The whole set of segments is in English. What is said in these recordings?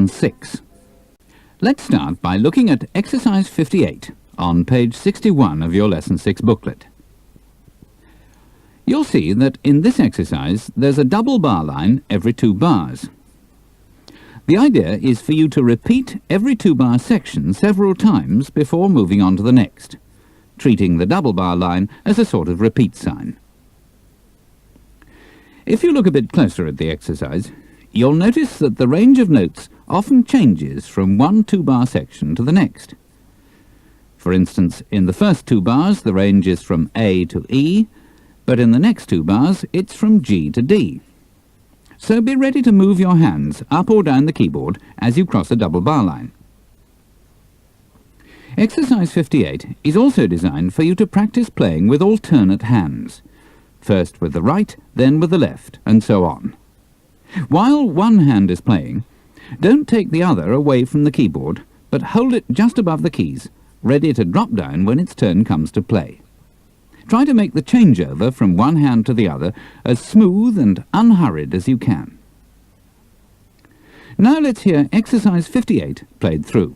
Lesson 6. Let's start by looking at Exercise 58 on page 61 of your Lesson 6 booklet. You'll see that in this exercise there's a double bar line every 2 bars. The idea is for you to repeat every 2-bar section several times before moving on to the next, treating the double bar line as a sort of repeat sign. If you look a bit closer at the exercise, you'll notice that the range of notes often changes from one 2-bar section to the next. For instance, in the first 2 bars the range is from A to E, but in the next 2 bars it's from G to D. So be ready to move your hands up or down the keyboard as you cross a double bar line. Exercise 58 is also designed for you to practice playing with alternate hands, first with the right, then with the left, and so on. While one hand is playing, don't take the other away from the keyboard, but hold it just above the keys, ready to drop down when its turn comes to play. Try to make the changeover from one hand to the other as smooth and unhurried as you can. Now let's hear Exercise 58 played through.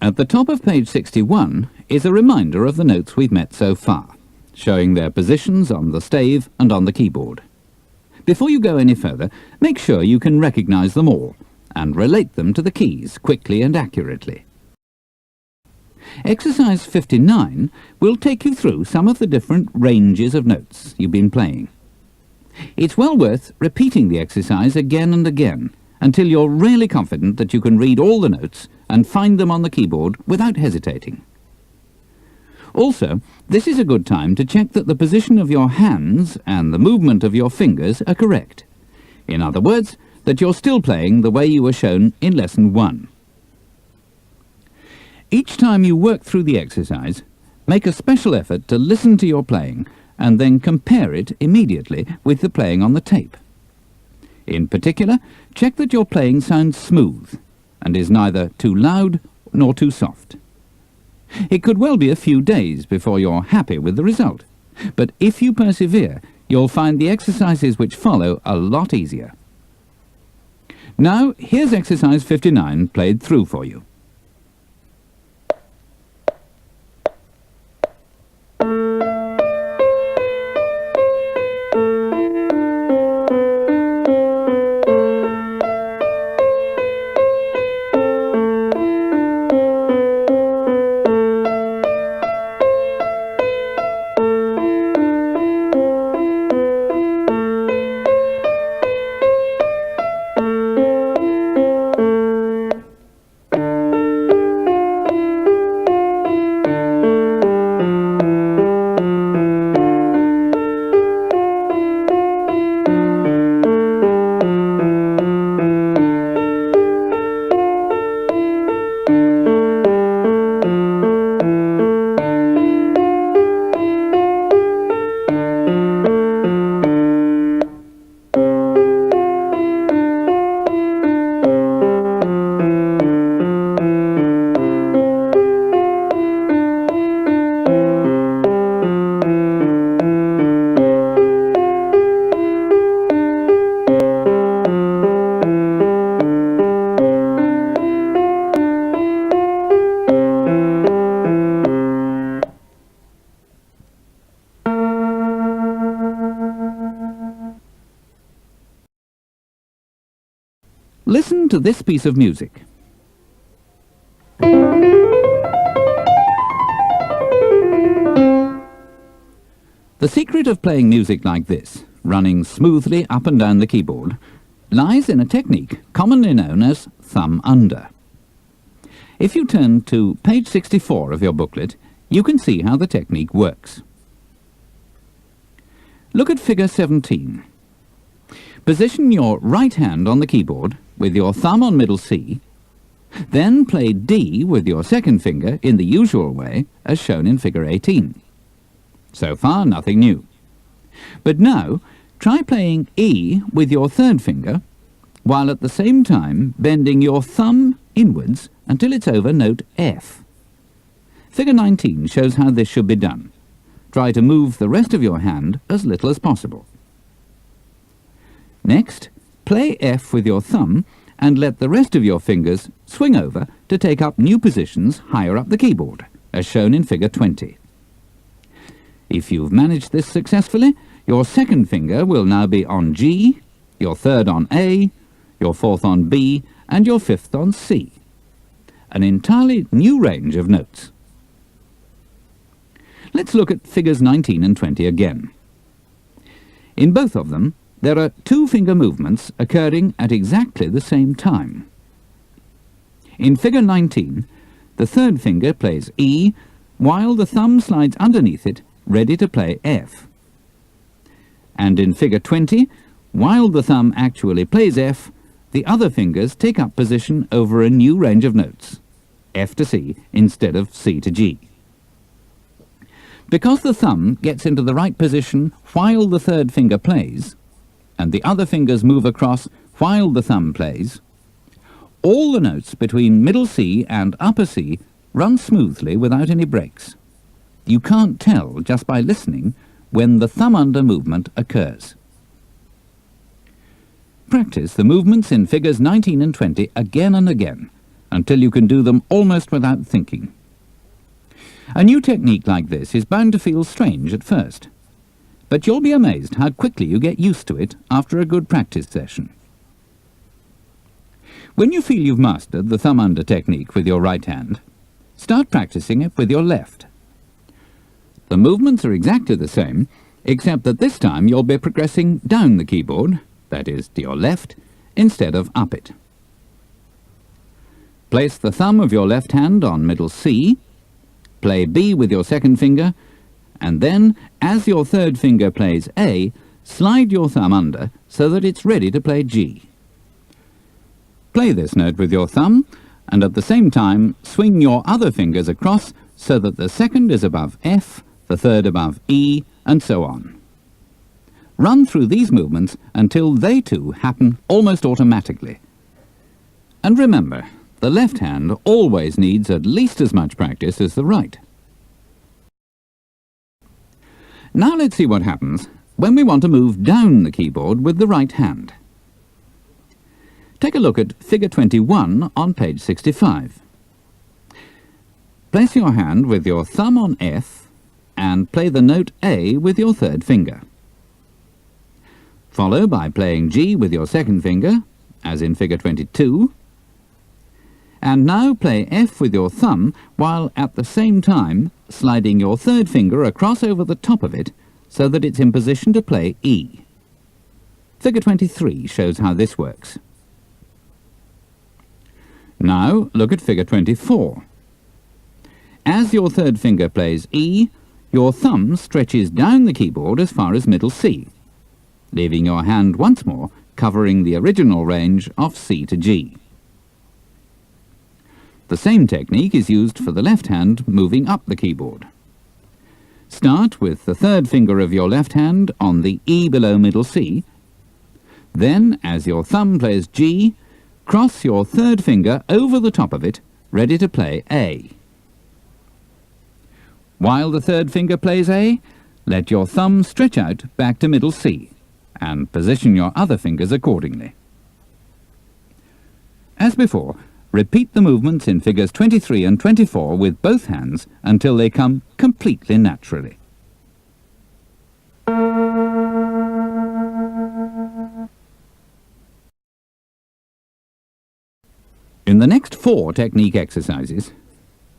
At the top of page 61 is a reminder of the notes we've met so far, showing their positions on the stave and on the keyboard. Before you go any further, make sure you can recognize them all and relate them to the keys quickly and accurately. Exercise 59 will take you through some of the different ranges of notes you've been playing. It's well worth repeating the exercise again and again until you're really confident that you can read all the notes and find them on the keyboard without hesitating. Also, this is a good time to check that the position of your hands and the movement of your fingers are correct. In other words, that you're still playing the way you were shown in Lesson 1. Each time you work through the exercise, make a special effort to listen to your playing and then compare it immediately with the playing on the tape. In particular, check that your playing sounds smooth and is neither too loud nor too soft. It could well be a few days before you're happy with the result, but if you persevere, you'll find the exercises which follow a lot easier. Now, here's Exercise 59 played through for you. Listen to this piece of music. The secret of playing music like this, running smoothly up and down the keyboard, lies in a technique commonly known as thumb under. If you turn to page 64 of your booklet, you can see how the technique works. Look at figure 17. Position your right hand on the keyboard with your thumb on middle C, then play D with your second finger in the usual way as shown in figure 18. So far, nothing new. But now, try playing E with your third finger, while at the same time bending your thumb inwards until it's over note F. Figure 19 shows how this should be done. Try to move the rest of your hand as little as possible. Next, play F with your thumb and let the rest of your fingers swing over to take up new positions higher up the keyboard, as shown in figure 20. If you've managed this successfully, your second finger will now be on G, your third on A, your fourth on B, and your fifth on C. An entirely new range of notes. Let's look at figures 19 and 20 again. In both of them, there are two finger movements occurring at exactly the same time. In figure 19, the third finger plays E, while the thumb slides underneath it, ready to play F. And in figure 20, while the thumb actually plays F, the other fingers take up position over a new range of notes, F to C instead of C to G. Because the thumb gets into the right position while the third finger plays, and the other fingers move across while the thumb plays, all the notes between middle C and upper C run smoothly without any breaks. You can't tell just by listening when the thumb under movement occurs. Practice the movements in figures 19 and 20 again and again until you can do them almost without thinking. A new technique like this is bound to feel strange at first, but you'll be amazed how quickly you get used to it after a good practice session. When you feel you've mastered the thumb under technique with your right hand, start practicing it with your left. The movements are exactly the same, except that this time you'll be progressing down the keyboard, that is, to your left, instead of up it. Place the thumb of your left hand on middle C, play B with your second finger, and then, as your third finger plays A, slide your thumb under so that it's ready to play G. Play this note with your thumb, and at the same time swing your other fingers across so that the second is above F, the third above E, and so on. Run through these movements until they too happen almost automatically. And remember, the left hand always needs at least as much practice as the right. Now let's see what happens when we want to move down the keyboard with the right hand. Take a look at figure 21 on page 65. Place your hand with your thumb on F and play the note A with your third finger. Follow by playing G with your second finger, as in figure 22. And now play F with your thumb, while at the same time sliding your third finger across over the top of it so that it's in position to play E. Figure 23 shows how this works. Now look at figure 24. As your third finger plays E, your thumb stretches down the keyboard as far as middle C, leaving your hand once more covering the original range of C to G. The same technique is used for the left hand moving up the keyboard. Start with the third finger of your left hand on the E below middle C. Then, as your thumb plays G, cross your third finger over the top of it, ready to play A. While the third finger plays A, let your thumb stretch out back to middle C, and position your other fingers accordingly. As before, repeat the movements in figures 23 and 24 with both hands until they come completely naturally. In the next 4 technique exercises,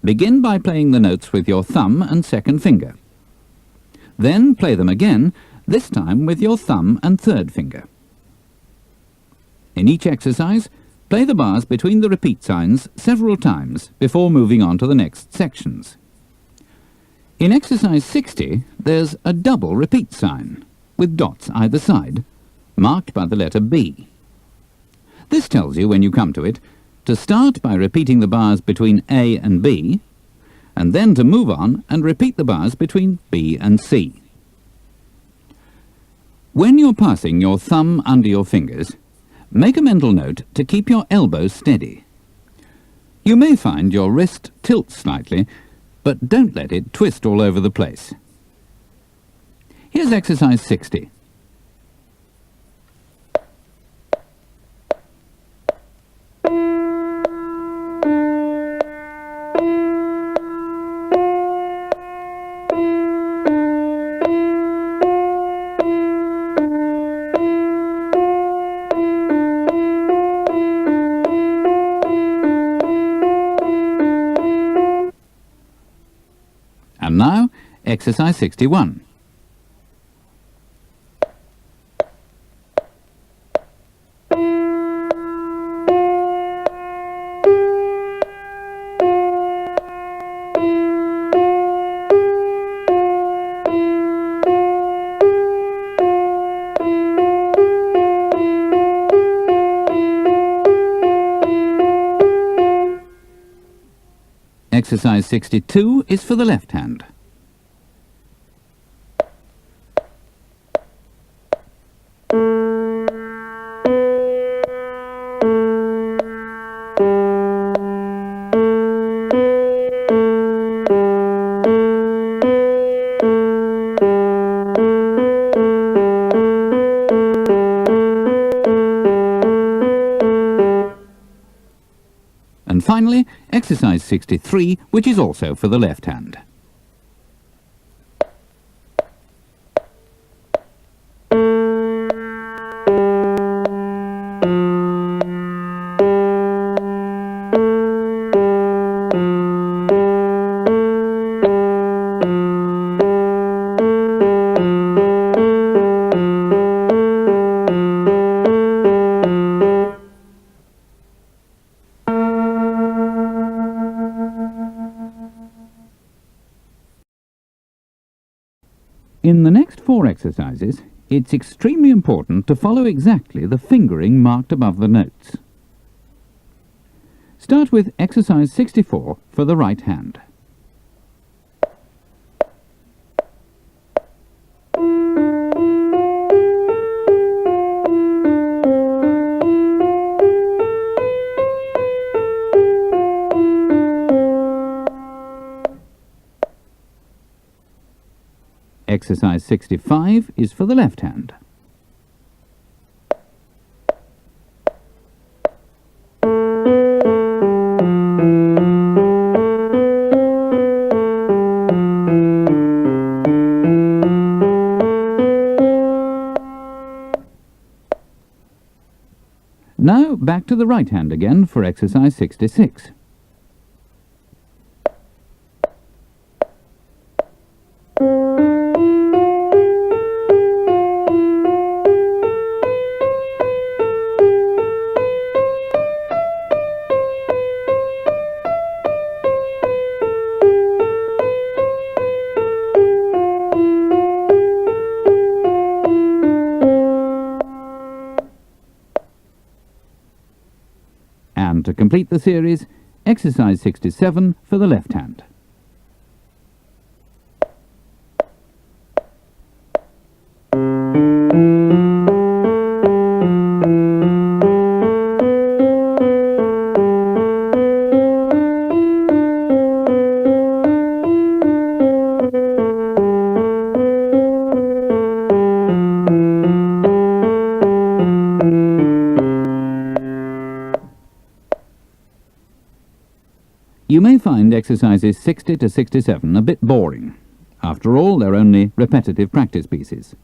begin by playing the notes with your thumb and second finger. Then play them again, this time with your thumb and third finger. In each exercise, play the bars between the repeat signs several times before moving on to the next sections. In exercise 60, there's a double repeat sign, with dots either side, marked by the letter B. This tells you, when you come to it, to start by repeating the bars between A and B, and then to move on and repeat the bars between B and C. When you're passing your thumb under your fingers, make a mental note to keep your elbows steady. You may find your wrist tilts slightly, but don't let it twist all over the place. Here's exercise 60. And now, exercise 61. Exercise 62 is for the left hand. And finally, exercise 63, which is also for the left hand. In the next 4 exercises, it's extremely important to follow exactly the fingering marked above the notes. Start with exercise 64 for the right hand. Exercise 65 is for the left hand. Now back to the right hand again for exercise 66. And to complete the series, exercise 67 for the left hand. You may find exercises 60 to 67 a bit boring. After all, they're only repetitive practice pieces.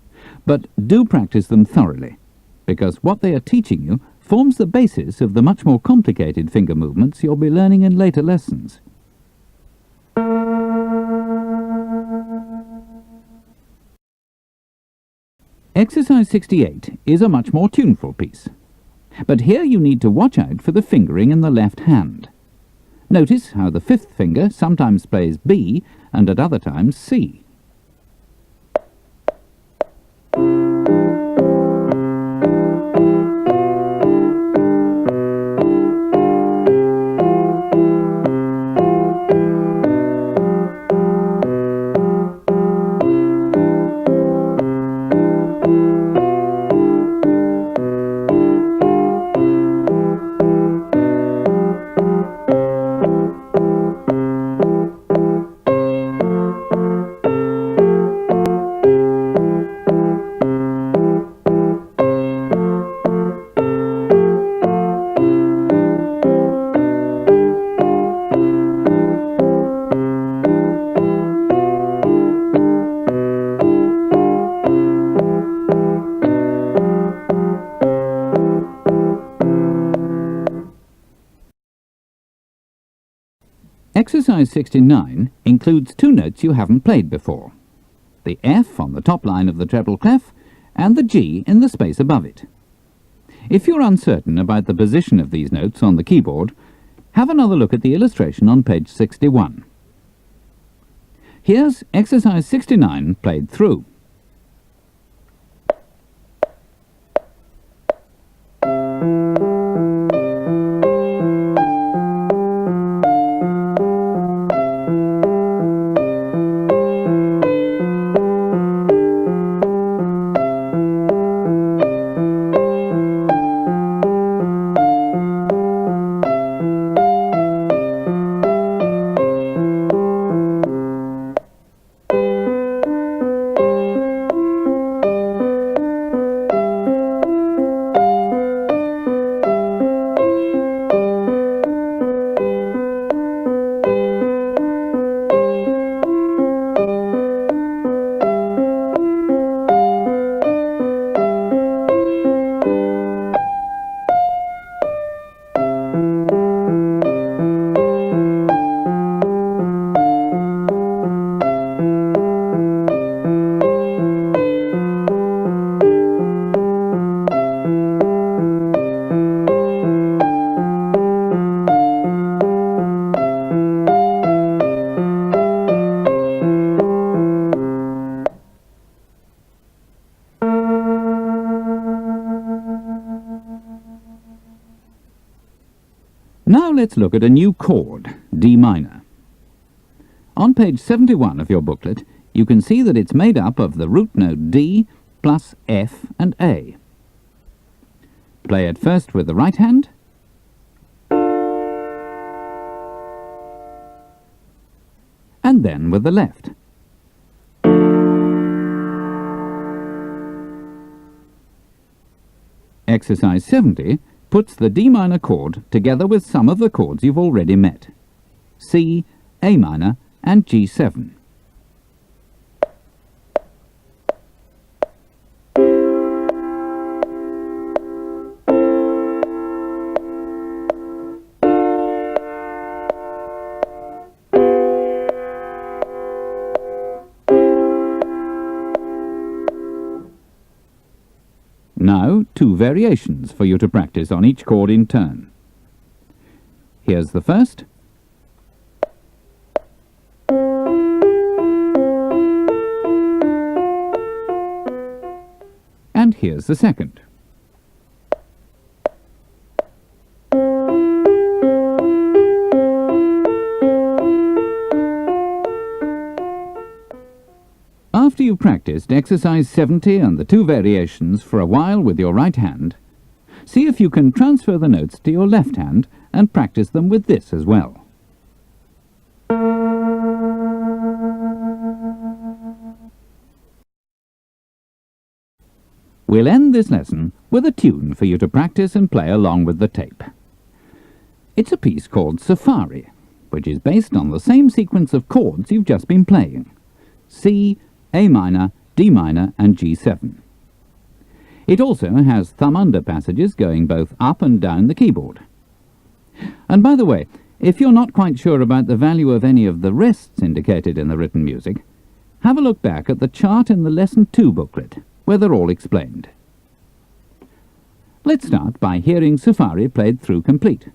But do practice them thoroughly, because what they are teaching you forms the basis of the much more complicated finger movements you'll be learning in later lessons. Exercise 68 is a much more tuneful piece. But here you need to watch out for the fingering in the left hand. Notice how the 5th finger sometimes plays B and at other times C. Exercise 69 includes two notes you haven't played before, the F on the top line of the treble clef and the G in the space above it. If you're uncertain about the position of these notes on the keyboard, have another look at the illustration on page 61. Here's exercise 69 played through. Now let's look at a new chord, D minor. On page 71 of your booklet, you can see that it's made up of the root note D plus F and A. Play it first with the right hand, and then with the left. Exercise 70 puts the D minor chord together with some of the chords you've already met: C, A minor and G7. Now, two variations for you to practice on each chord in turn. Here's the first. And here's the second. After you've practiced exercise 70 and the two variations for a while with your right hand, see if you can transfer the notes to your left hand and practice them with this as well. We'll end this lesson with a tune for you to practice and play along with the tape. It's a piece called Safari, which is based on the same sequence of chords you've just been playing: C, A minor, D minor and G7. It also has thumb-under passages going both up and down the keyboard. And by the way, if you're not quite sure about the value of any of the rests indicated in the written music, have a look back at the chart in the Lesson 2 booklet, where they're all explained. Let's start by hearing Safari played through complete.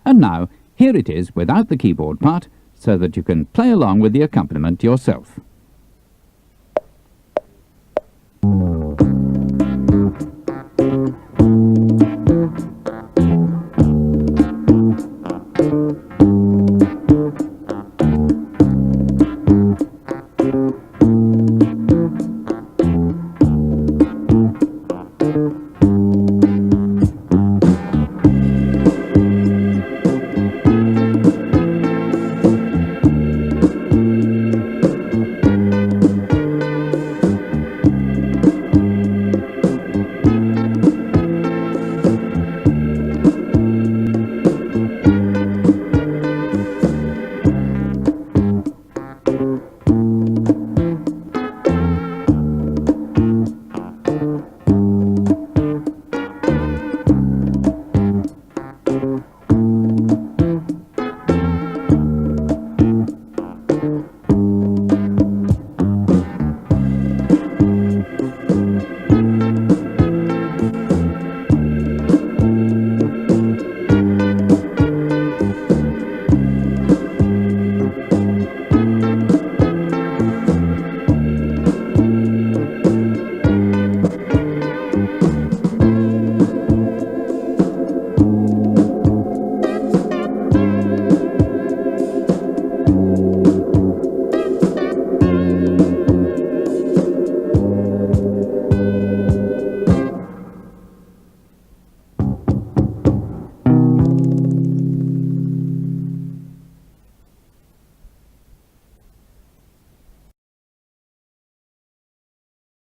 And now, here it is without the keyboard part, so that you can play along with the accompaniment yourself.